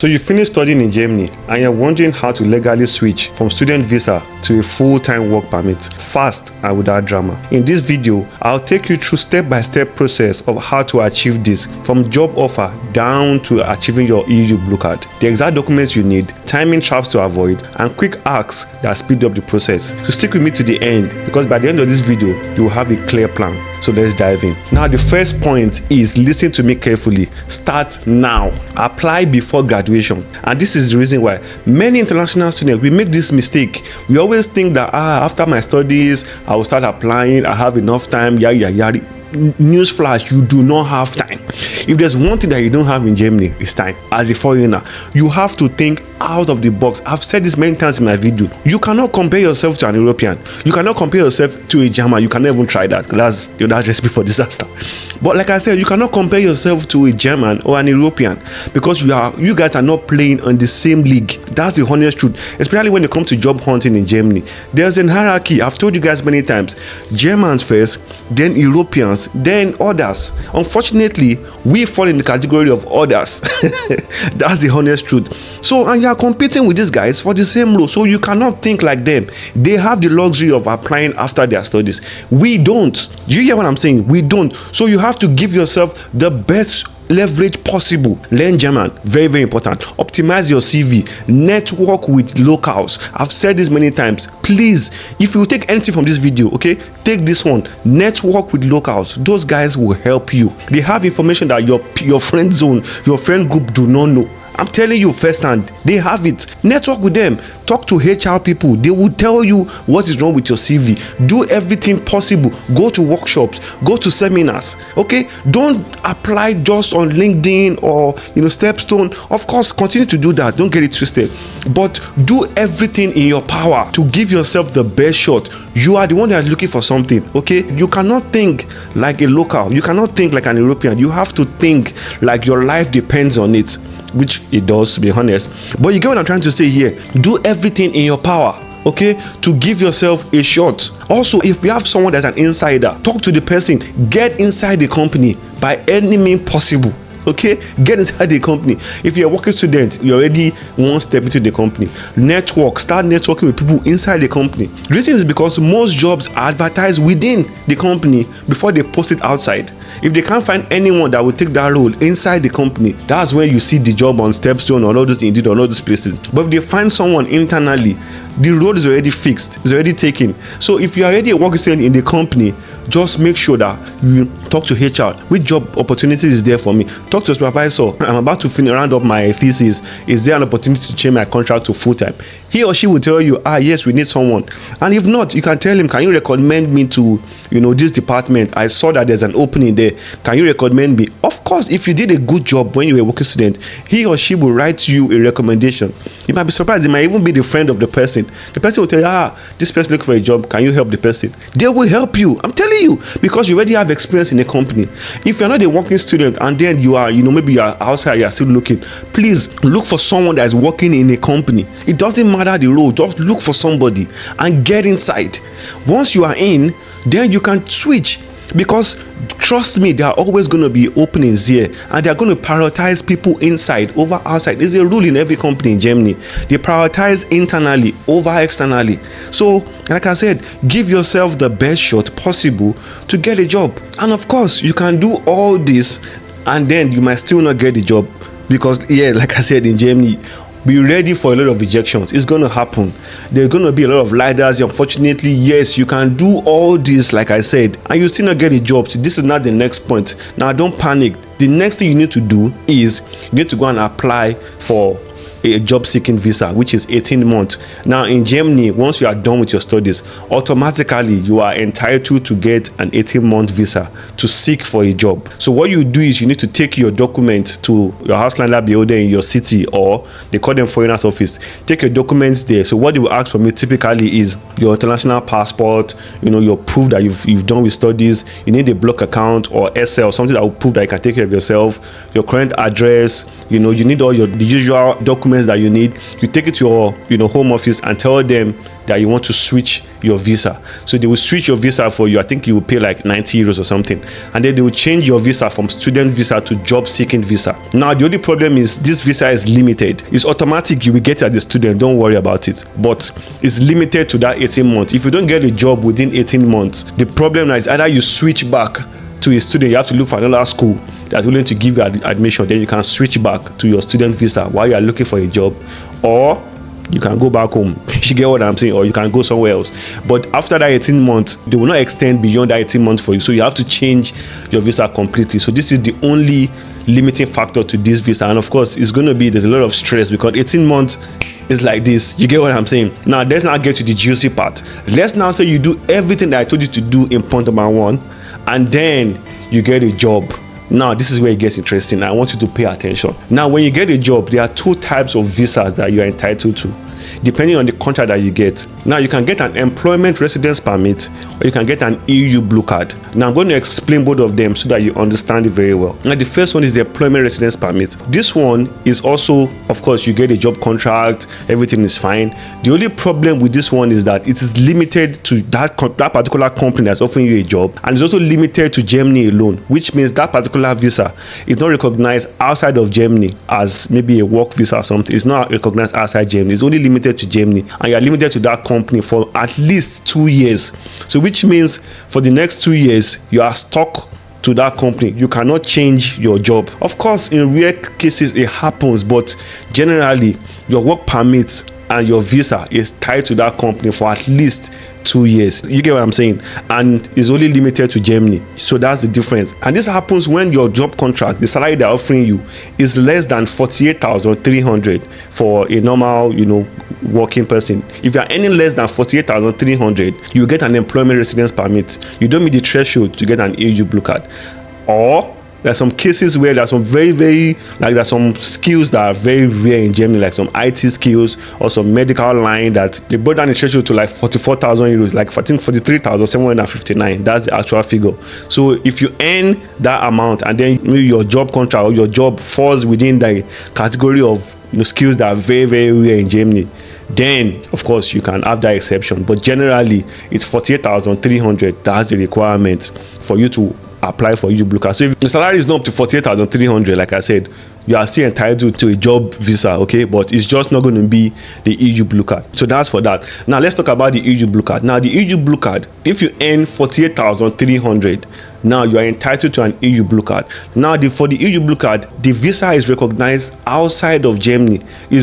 So you finished studying in Germany and you're wondering how to legally switch from student visa to a full-time work permit, fast and without drama. In this video, I'll take you through step-by-step process of how to achieve this, from job offer down to achieving your EU blue card, the exact documents you need, timing traps to avoid, and quick hacks that speed up the process. So stick with me to the end, because by the end of this video, you will have a clear plan. So let's dive in. Now, the first point is listen to me carefully. Start now. Apply before graduation. And this is the reason why many international students, we make this mistake. We always think that after my studies, I will start applying. I have enough time. Newsflash, you do not have time. If there's one thing that you don't have in Germany, it's time. As a foreigner, you have to think out of the box. I've said this many times in my video. You cannot compare yourself to an European. You cannot compare yourself to a German. You cannot even try that. That's recipe for disaster. But like I said, you cannot compare yourself to a German or an European, because you guys are not playing on the same league. That's the honest truth. Especially when it comes to job hunting in Germany, there's a hierarchy. I've told you guys many times. Germans first, then Europeans, then others. Unfortunately, we fall in the category of others. That's the honest truth. So, and you are competing with these guys for the same role, so you cannot think like them. They have the luxury of applying after their studies. We don't. Do you hear what I'm saying? We don't. So you have to give yourself the best leverage possible. Learn German, very, very important. Optimize your CV. Network with locals. I've said this many times. Please, if you take anything from this video, okay, take this one. Network with locals. Those guys will help you. They have information that your friend zone, your friend group do not know. I'm telling you firsthand, they have it. Network with them. Talk to HR people. They will tell you what is wrong with your CV. Do everything possible. Go to workshops. Go to seminars. Okay? Don't apply just on LinkedIn or Stepstone. Of course, continue to do that. Don't get it twisted. But do everything in your power to give yourself the best shot. You are the one that is looking for something. Okay? You cannot think like a local. You cannot think like an European. You have to think like your life depends on it. Which it does, to be honest. But you get what I'm trying to say here. Do everything in your power, okay, to give yourself a shot. Also, if you have someone that's an insider, talk to the person. Get inside the company by any means possible. Okay, get inside the company. If you're a working student, you're already one step into the company. Network, start networking with people inside the company. The reason is because most jobs are advertised within the company before they post it outside. If they can't find anyone that will take that role inside the company, that's when you see the job on Stepstone or all those Indeed or all those places. But if they find someone internally, the role is already fixed, it's already taken. So if you're already a working student in the company, just make sure that you talk to HR. Which job opportunity is there for me? Talk to a supervisor. I'm about to round up my thesis. Is there an opportunity to change my contract to full-time? He or she will tell you, yes, we need someone. And if not, you can tell him, can you recommend me to, this department? I saw that there's an opening there. Can you recommend me? Of course, if you did a good job when you were a working student, he or she will write you a recommendation. You might be surprised. It might even be the friend of the person. The person will tell you, this person looking for a job. Can you help the person? They will help you. I'm telling you, because you already have experience in a company. If you're not a working student and then you are, maybe you are outside, you are still looking, please look for someone that is working in a company. It doesn't matter the role. Just look for somebody and get inside. Once you are in, then you can switch. Because trust me, there are always going to be openings here, and they are going to prioritize people inside over outside. There's a rule in every company in Germany. They prioritize internally over externally. So, like I said, give yourself the best shot possible to get a job. And of course, you can do all this, and then you might still not get the job. Because, like I said, in Germany, be ready for a lot of rejections. It's going to happen. There's going to be a lot of lidars. Unfortunately, yes, you can do all this, like I said, and you still not get a job. So this is not the next point. Now, don't panic. The next thing you need to do is you need to go and apply for a job seeking visa, which is 18 months. Now in Germany, once you are done with your studies, automatically you are entitled to get an 18-month visa to seek for a job. So what you do is you need to take your document to your Ausländer Behörde in your city, or they call them foreigners office. Take your documents there. So what they will ask from you typically is your international passport, your proof that you've done with studies. You need a block account or SL, something that will prove that you can take care of yourself, your current address, You need all the usual documents that you need. You take it to your home office and tell them that you want to switch your visa. So they will switch your visa for you. I think you will pay like 90 euros or something, and then they will change your visa from student visa to job seeking visa. Now the only problem is this visa is limited. It's automatic, you will get it as a student, don't worry about it, but it's limited to that 18 months. If you don't get a job within 18 months, the problem now is either you switch back to a student, you have to look for another school that's willing to give you admission, then you can switch back to your student visa while you are looking for a job, or you can go back home. You get what I'm saying? Or you can go somewhere else. But after that 18 months, they will not extend beyond that 18 months for you, so you have to change your visa completely. So this is the only limiting factor to this visa, and of course it's going to be, there's a lot of stress because 18 months is like this. You get what I'm saying? Now let's now get to the juicy part. Let's now say you do everything that I told you to do in point number 1, and then you get a job. Now this is where it gets interesting. I want you to pay attention. Now when you get a job, there are 2 types of visas that you are entitled to, depending on the contract that you get. Now you can get an employment residence permit, or you can get an EU blue card. Now I'm going to explain both of them so that you understand it very well. Now the first one is the employment residence permit. This one is also, of course, you get a job contract, everything is fine. The only problem with this one is that it is limited to that particular company that's offering you a job, and it's also limited to Germany alone, which means that particular visa is not recognized outside of Germany as maybe a work visa or something. It's not recognized outside Germany. It's only limited to Germany, and you're limited to that company for at least 2 years. So which means for the next 2 years you are stuck to that company. You cannot change your job. Of course, in rare cases it happens, but generally your work permits and your visa is tied to that company for at least 2 years. You get what I'm saying? And it's only limited to Germany. So that's the difference. And this happens when your job contract, the salary they're offering you, is less than 48,300 for a normal, working person. If you're earning less than 48,300, you get an employment residence permit. You don't meet the threshold to get an EU blue card. Or there are some cases where there's some there's some skills that are very rare in Germany, like some IT skills or some medical line, that they brought down the threshold to like 44,000 euros, like 43,759. That's the actual figure. So if you earn that amount and then maybe your job contract or your job falls within the category of skills that are very, very rare in Germany, then of course you can have that exception. But generally it's 48,300. That's the requirement for you to apply for EU blue card. So if the salary is not up to 48,300, like I said, you are still entitled to a job visa, okay? But it's just not going to be the EU blue card. So that's for that. Now let's talk about the EU blue card. Now the EU blue card, if you earn 48,300, now you are entitled to an EU blue card. Now for the EU blue card, the visa is recognized outside of Germany,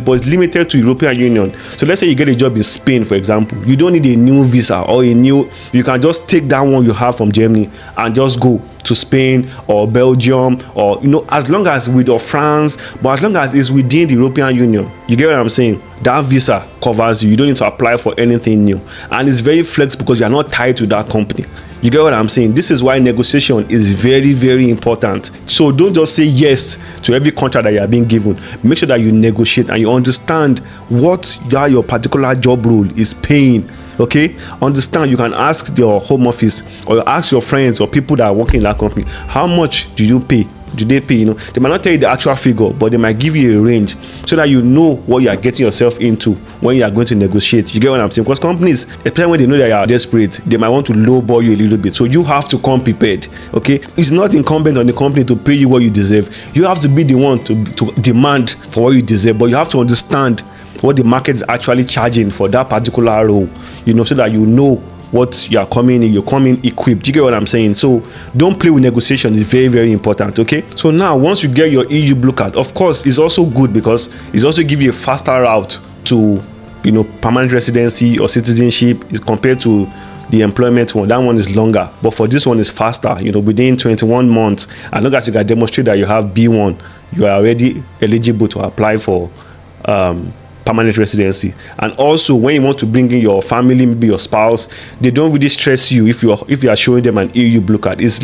but it's limited to European Union. So let's say you get a job in Spain, for example. You don't need a new visa or you can just take that one you have from Germany and just go to Spain or Belgium, or as long as with France, but as long as it's within the European Union. You get what I'm saying? That visa covers you. You don't need to apply for anything new, and it's very flexible because you're not tied to that company. You get what I'm saying? This is why negotiation is very, very important. So don't just say yes to every contract that you are being given. Make sure that you negotiate and you understand what your particular job role is paying. Okay, understand. You can ask your home office or ask your friends or people that are working in that company, how much do you pay? Do they pay? They might not tell you the actual figure, but they might give you a range so that you know what you are getting yourself into when you are going to negotiate. You get what I'm saying? Because companies, especially when they know that you are desperate, they might want to lowball you a little bit. So you have to come prepared. Okay, it's not incumbent on the company to pay you what you deserve. You have to be the one to demand for what you deserve, but you have to understand what the market is actually charging for that particular role, so that you know what you are coming in. You're coming equipped. You get what I'm saying? So don't play with negotiation. It's very, very important. Okay, so now once you get your EU blue card, of course it's also good because it's also give you a faster route to permanent residency or citizenship is compared to the employment one. That one is longer, but for this one is faster. Within 21 months, as long as you can demonstrate that you have B1, you are already eligible to apply for permanent residency. And also when you want to bring in your family, maybe your spouse, they don't really stress you if you are showing them an EU blue card. It's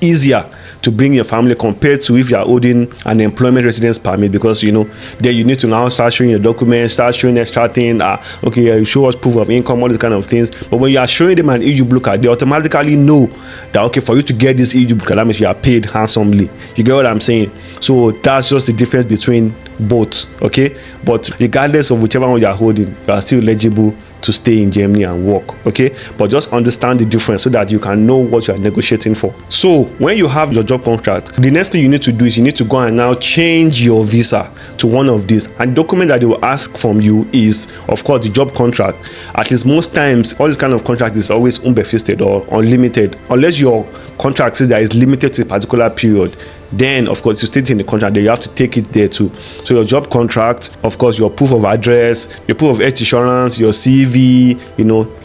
easier to bring your family compared to if you are holding an employment residence permit, because then you need to now start showing your documents, start showing extra things. Okay, you show us proof of income, all these kind of things. But when you are showing them an EU blue card, they automatically know that, okay, for you to get this EU blue card, that means you are paid handsomely. You get what I'm saying? So that's just the difference between both. Okay, but regardless of whichever one you are holding, you are still eligible to stay in Germany and work. Okay, but just understand the difference so that you can know what you are negotiating for. So when you have your job contract, the next thing you need to do is you need to go and now change your visa to one of these, and the document that they will ask from you is, of course, the job contract. At least most times all this kind of contract is always unbefristed or unlimited, unless your contract says that it's limited to a particular period. Then of course you state in the contract that you have to take it there too. So your job contract, of course, your proof of address, your proof of health insurance, your CV,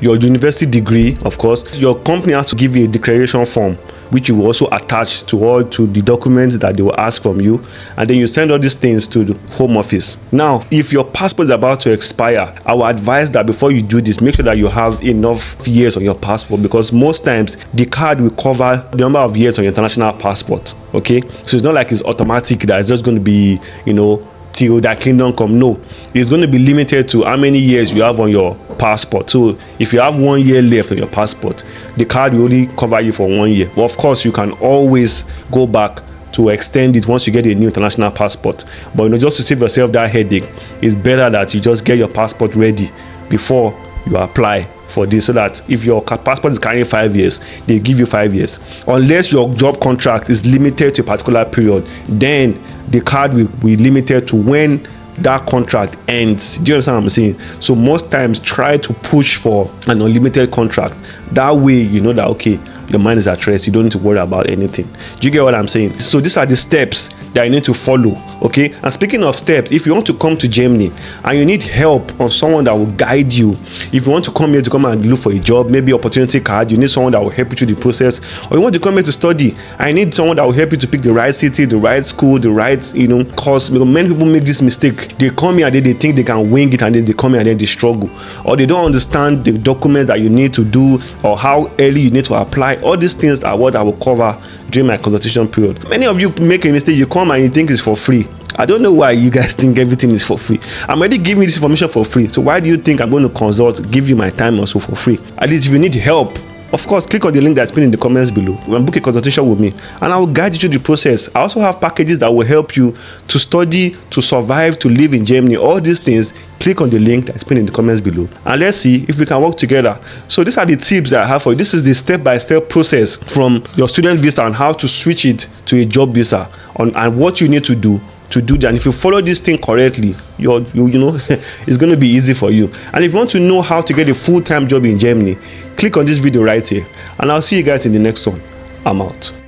your university degree. Of course, your company has to give you a declaration form, which you will also attach to the documents that they will ask from you, and then you send all these things to the home office. Now, if your passport is about to expire, I will advise that before you do this, make sure that you have enough years on your passport, because most times the card will cover the number of years on your international passport. Okay, so it's not like it's automatic that it's just going to be till that kingdom come. No, it's going to be limited to how many years you have on your passport. So if you have 1 year left on your passport, the card will only cover you for 1 year. But of course, you can always go back to extend it once you get a new international passport. But just to save yourself that headache, it's better that you just get your passport ready before you apply for this, so that if your passport is carrying 5 years, they give you 5 years. Unless your job contract is limited to a particular period, then the card will be limited to when that contract ends. Do you understand what I'm saying? So most times try to push for an unlimited contract. That way you know that, okay, your mind is at rest, you don't need to worry about anything. Do you get what I'm saying? So these are the steps that you need to follow. Okay, and speaking of steps, if you want to come to Germany and you need help on someone that will guide you, if you want to come here to come and look for a job, maybe opportunity card, you need someone that will help you through the process, or you want to come here to study, I need someone that will help you to pick the right city, the right school, the right course. Because many people make this mistake. They come here and they think they can wing it, and then they come here and then they struggle, or they don't understand the documents that you need to do, or how early you need to apply. All these things are what I will cover during my consultation period. Many of you make a mistake. You come and you think it's for free. I don't know why you guys think everything is for free. I'm already giving you this information for free. So why do you think I'm going to consult, give you my time also for free? At least if you need help, of course, click on the link that's pinned in the comments below and book a consultation with me, and I will guide you through the process. I also have packages that will help you to study, to survive, to live in Germany. All these things, click on the link that's pinned in the comments below, and let's see if we can work together. So these are the tips that I have for you. This is the step-by-step process from your student visa and how to switch it to a job visa, and what you need to do that. And if you follow this thing correctly, it's going to be easy for you. And if you want to know how to get a full-time job in Germany, click on this video right here, and I'll see you guys in the next one. I'm out.